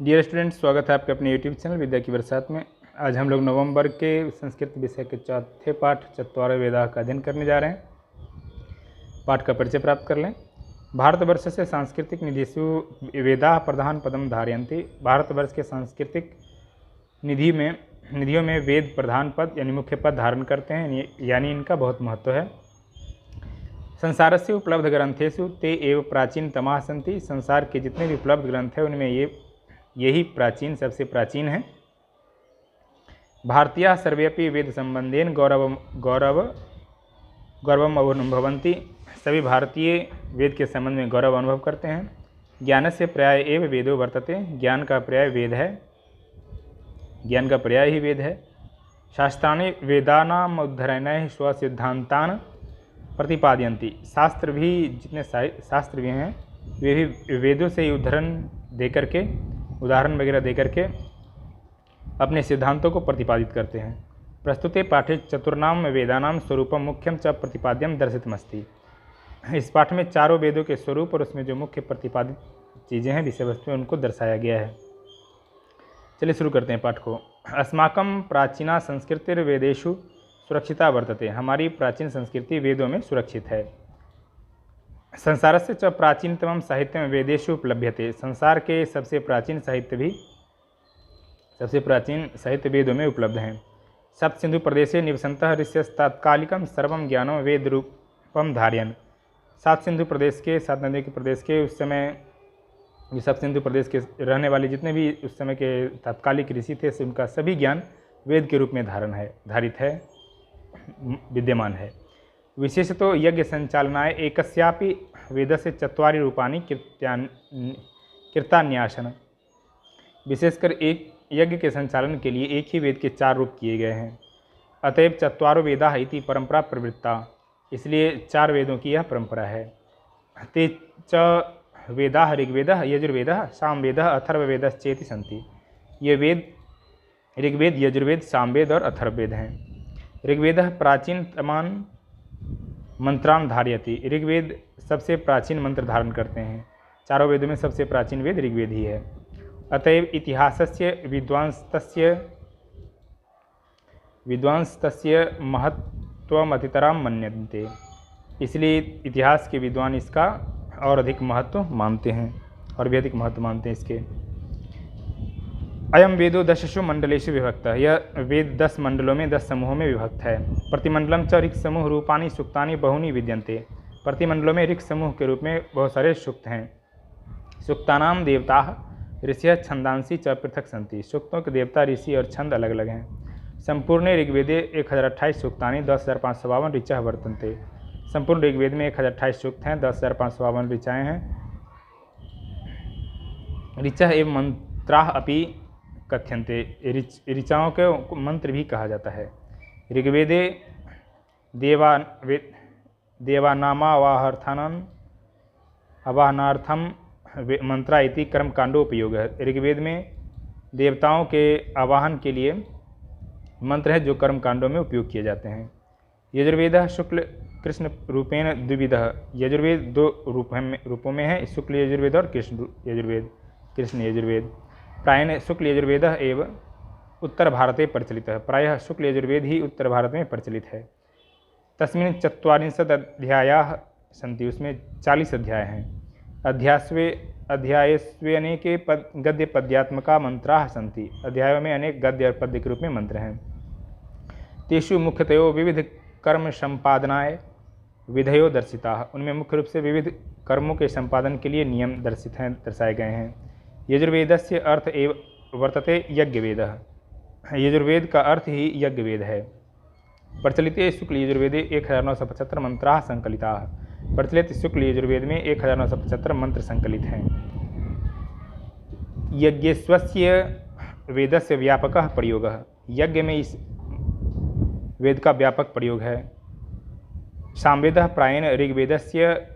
Dear students, स्वागत है आपके अपने यूट्यूब चैनल विद्या की बरसात में। आज हम लोग नवंबर के संस्कृत विषय के चौथे पाठ चत्वारः वेदाः का अध्ययन करने जा रहे हैं। पाठ का परिचय प्राप्त कर लें। भारतवर्ष से सांस्कृतिक निधिषु वेदाः प्रधान पदम धारयन्ति। भारतवर्ष के सांस्कृतिक निधियों में वेद प्रधान पद यानी मुख्य पद धारण करते हैं, यानी इनका बहुत महत्व है। संसारस्य उपलब्ध ग्रंथेषु ते एव प्राचीनतमाः सन्ति। संसार के जितने भी उपलब्ध ग्रंथ हैं उनमें यही प्राचीन सबसे प्राचीन है। भारतीयाः सर्वेपि वेद संबंधेन गौरवम अनुभवन्ति। सभी भारतीय वेद के संबंध में गौरव अनुभव करते हैं। ज्ञानस्य पर्याय एव वेदो वर्तते। ज्ञान का पर्याय वेद है, ज्ञान का पर्याय ही वेद है। शास्त्राणि वेदानाम उद्धरणैः स्वसिद्धान्तान् प्रतिपादयन्ति। शास्त्र भी जितने शास्त्र भी हैं वे भी वेदों से ही उदाहरण वगैरह देकर के अपने सिद्धांतों को प्रतिपादित करते हैं। प्रस्तुते पाठे चतुर्णाम वेदानाम स्वरूपम मुख्यम च प्रतिपाद्यम दर्शितमस्ति। इस पाठ में चारों वेदों के स्वरूप और उसमें जो मुख्य प्रतिपादित चीज़ें हैं, विषय वस्तु, उनको दर्शाया गया है। चलिए शुरू करते हैं पाठ को। अस्माकं प्राचीना संस्कृतिर्वेदेषु सुरक्षिता वर्तते। हमारी प्राचीन संस्कृति वेदों में सुरक्षित है। संसारस्य च प्राचीनतमं साहित्यं वेदेषु उपलभ्यते। संसार के सबसे प्राचीन साहित्य वेदों में उपलब्ध हैं। सप्तसिंधु प्रदेशे निवसन्तः ऋष्यस्तात्कालिकं सर्वं ज्ञानं वेद रूपं धारयन्। सात नदियों के प्रदेश के उस समय जो सप्तसिंधु प्रदेश के रहने वाले जितने भी उस समय के तात्कालिक ऋषि थे, उनका सभी ज्ञान वेद के रूप में धारित है, विद्यमान है। विशेषतो यज्ञ संचालनाय एकस्यापि वेदस्य चत्वारि रूपाणि कृतान्यासन। विशेषकर एक यज्ञ के संचालन के लिए एक ही वेद के 4 रूप किए गए हैं। अतएव चत्वारो वेदाः इति परंपरा प्रवृत्ता। इसलिए 4 वेदों की यह परंपरा है। ते च वेदाः ऋग्वेदः यजुर्वेदः सामवेदः अथर्ववेदश्चेति सन्ति। ये वेद ऋग्वेद, यजुर्वेद, सामवेद और अथर्ववेद हैं। ऋग्वेदः प्राचीनतमान् मंत्रान् धारयति। ऋग्वेद सबसे प्राचीन मंत्र धारण करते हैं। चारों वेदों में सबसे प्राचीन वेद ऋग्वेद ही है। अतएव इतिहासस्य विद्वांस्तस्य महत्त्वमतितरां मन्यन्ते। इसलिए इतिहास के विद्वान इसका और अधिक महत्व मानते हैं इसके। अयम वेदो 10 मंडलेषु विभक्तः। यह वेद 10 मंडलों में 10 समूहों में विभक्त है। प्रतिमंडलम च ऋक् समूह रूपाणि सूक्तानि बहूनि विद्यन्ते। प्रतिमंडलों में ऋक् समूह के रूप में बहुत सारे सूक्त हैं। सूक्तानाम देवताः ऋषयः छंदांसि च पृथक सन्ति। सूक्तों के देवता, ऋषि और छंद अलग अलग हैं। संपूर्ण ऋग्वेदे 1028 सूक्तानि 10,552 ऋचाः वर्तन्ते। संपूर्ण ऋग्वेद में 1028 सूक्त हैं, 10,552 ऋचाएँ हैं। ऋचः एवं मंत्राः अपि कथ्यन्ते। ऋचाओं के मंत्र भी कहा जाता है। ऋग्वेदे आवाहनार्थम मंत्रा इति कर्मकांडोपयोग है। ऋग्वेद में देवताओं के आवाहन के लिए मंत्र है जो कर्मकांडों में उपयोग किए जाते हैं। यजुर्वेदः शुक्ल कृष्ण रूपेण द्विविधः। यजुर्वेद 2 रूपों में है, शुक्ल यजुर्वेद और कृष्ण यजुर्वेद। प्रायः शुक्ल यजुर्वेदः एव उत्तर भारते प्रचलितः। प्रायः शुक्ल यजुर्वेद ही उत्तर भारत में प्रचलित है। तस्मिन् 44 अध्यायाः सन्ति। उसमें 40 अध्याय हैं। अध्यायस्वे अनेके गद्य पद्यात्मका मंत्राः सन्ति। अध्यायों में अनेक गद्य और पद्य के रूप में मंत्र हैं। तेषु मुख्यतयो विविध कर्म संपादनाय विधयो दर्शिताः। उनमें मुख्य रूप से विविध कर्मों के संपादन के लिए नियम दर्शाए गए हैं। यजुर्वेदस्य अर्थ एव वर्तते यज्ञवेदः। यजुर्वेद का अर्थ ही यज्ञवेद है। प्रचलिते शुक्ल यजुर्वेदे 1975 मंत्राः संकलिताः। प्रचलित शुक्ल यजुर्वेद में 1975 मंत्र संकलित हैं। यज्ञस्वस्य वेदस्य व्यापकः प्रयोगः। यज्ञ में इस वेद का व्यापक प्रयोग है। सामवेदः प्रायेण ऋग्वेदस्य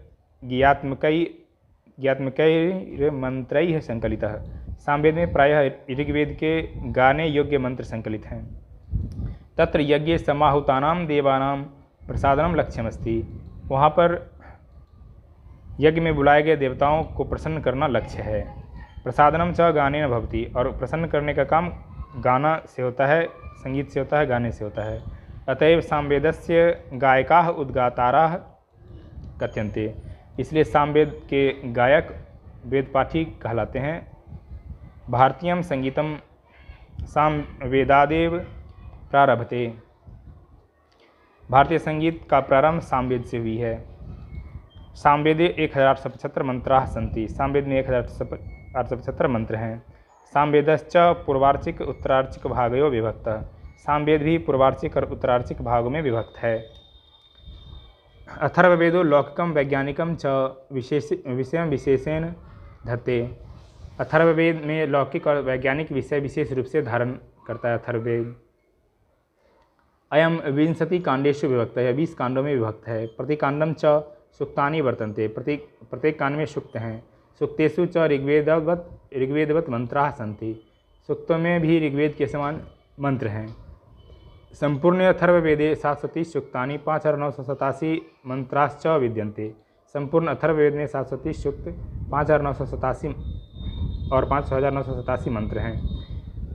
ज्ञात्मकैर्मन्त्रैः संकलितः। सामवेद में प्रायः ऋग्वेद के गाने योग्य मंत्र संकलित हैं। तत्र यज्ञे समाहुतानां देवानां प्रसादनं लक्ष्यमस्ति। वहाँ पर यज्ञ में बुलाए गए देवताओं को प्रसन्न करना लक्ष्य है। प्रसादनम च गानेन भवति, और प्रसन्न करने का काम गाना से होता है, संगीत से होता है, गाने से होता है। अतएव सामवेदस्य गायकाः उद्गाताराः कथ्यन्ते, इसलिए सामवेद के गायक वेद पाठी कहलाते हैं। भारतीयम संगीतम सामवेदादेव प्रारभते, भारतीय संगीत का प्रारंभ सामवेद से हुई है। सामवेदे 1075 मंत्राः सन्ति, सामवेद में 1075 मंत्र हैं। सामवेदश्च पूर्वार्चिक उत्तरार्चिक भागयोः विभक्तः, सामवेद भी पूर्वार्चिक और उत्तरार्चिक भागों में विभक्त है। अथर्ववेदो लौकिकम वैज्ञानिकम च विषय विशेषेण धत्ते, अथर्ववेद में लौकिक और वैज्ञानिक विषय विशेष रूप से धारण करता है अथर्ववेद। अयम 20 कांडेषु विभक्त है, 20 कांडों में विभक्त है। प्रतिकांडम च सूक्तानि वर्तन्ते, प्रत्येक कांड में सूक्त हैं। सूक्तेषु च ऋग्वेदवत मंत्राः सन्ति, सूक्तों में भी ऋग्वेद के समान मंत्र हैं। संपूर्ण अथर्ववेदे 730 सूक्तानि 5987 मंत्राश्च विद्यन्ते, संपूर्ण अथर्ववेद में 730 सूक्त 5987 और 5987 मंत्र हैं।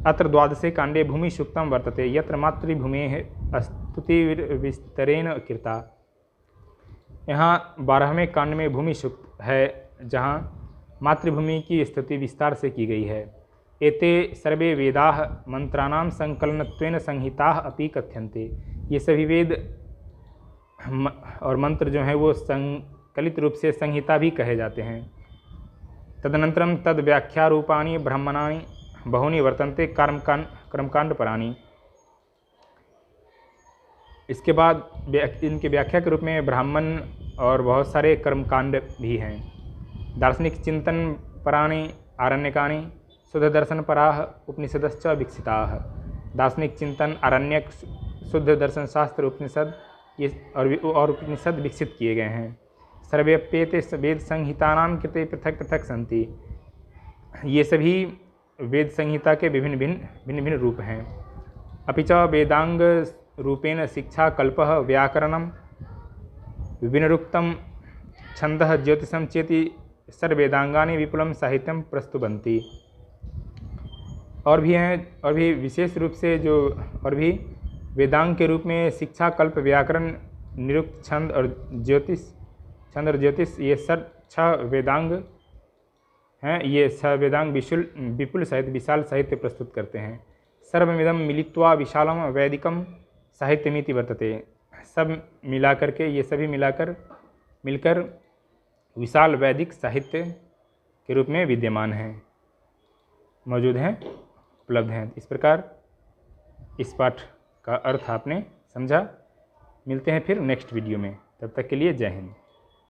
अत्र 12 कांडे भूमि सूक्तम वर्तते, यत्र मातृभूमेः स्तुतिर्विस्तरेण कृता, यहाँ 12वें कांड में भूमि सूक्त है, जहाँ मातृभूमि की स्तुति विस्तार से की गई है। एते सर्वे वेदाः मंत्राणां संकलनत्वेन संहिताः अपि कथ्यन्ते, ये सभी वेद और मंत्र जो हैं वो संकलित रूप से संहिता भी कहे जाते हैं। तदनंतरम तद व्याख्यारूपाणि ब्रह्मणानि बहूनि वर्तन्ते कर्मकांड पराणि, इसके बाद इनके व्याख्या के रूप में ब्राह्मण और बहुत सारे कर्मकांड भी हैं। दार्शनिक चिंतन पराणि आरण्यकानि, शुद्ध दर्शन पराः उपनिषदश्च विकसिताः, दार्शनिक चिंतन, आरण्यक, शुद्ध दर्शन शास्त्र, उपनिषद ये और उपनिषद विकसित किए गए हैं। सर्वेप्येते वेद संहितानां कृते पृथक पृथक सन्ति, ये सभी वेद संहिता के भिन्न रूप हैं। अपि च वेदांग रूपेण शिक्षा कल्पः व्याकरणं विनिरुक्तं छन्दः ज्योतिषं चेति सर्वेदांगानि विपुलं साहित्यं प्रस्तुवन्ति, और भी हैं, और भी विशेष रूप से जो और भी वेदांग के रूप में शिक्षा कल्प व्याकरण निरुक्त छंद और ज्योतिष ये सब 6 वेदांग हैं। ये 6 वेदांग विपुल साहित्य विशाल साहित्य प्रस्तुत करते हैं। सर्वमिदं मिलित्वा विशालम वैदिकम साहित्यमिति वर्तते, सब मिलाकर के ये सभी मिलकर विशाल वैदिक साहित्य के रूप में विद्यमान हैं, मौजूद हैं, उपलब्ध हैं। इस प्रकार इस पाठ का अर्थ आपने समझा। मिलते हैं फिर नेक्स्ट वीडियो में, तब तक के लिए जय हिंद।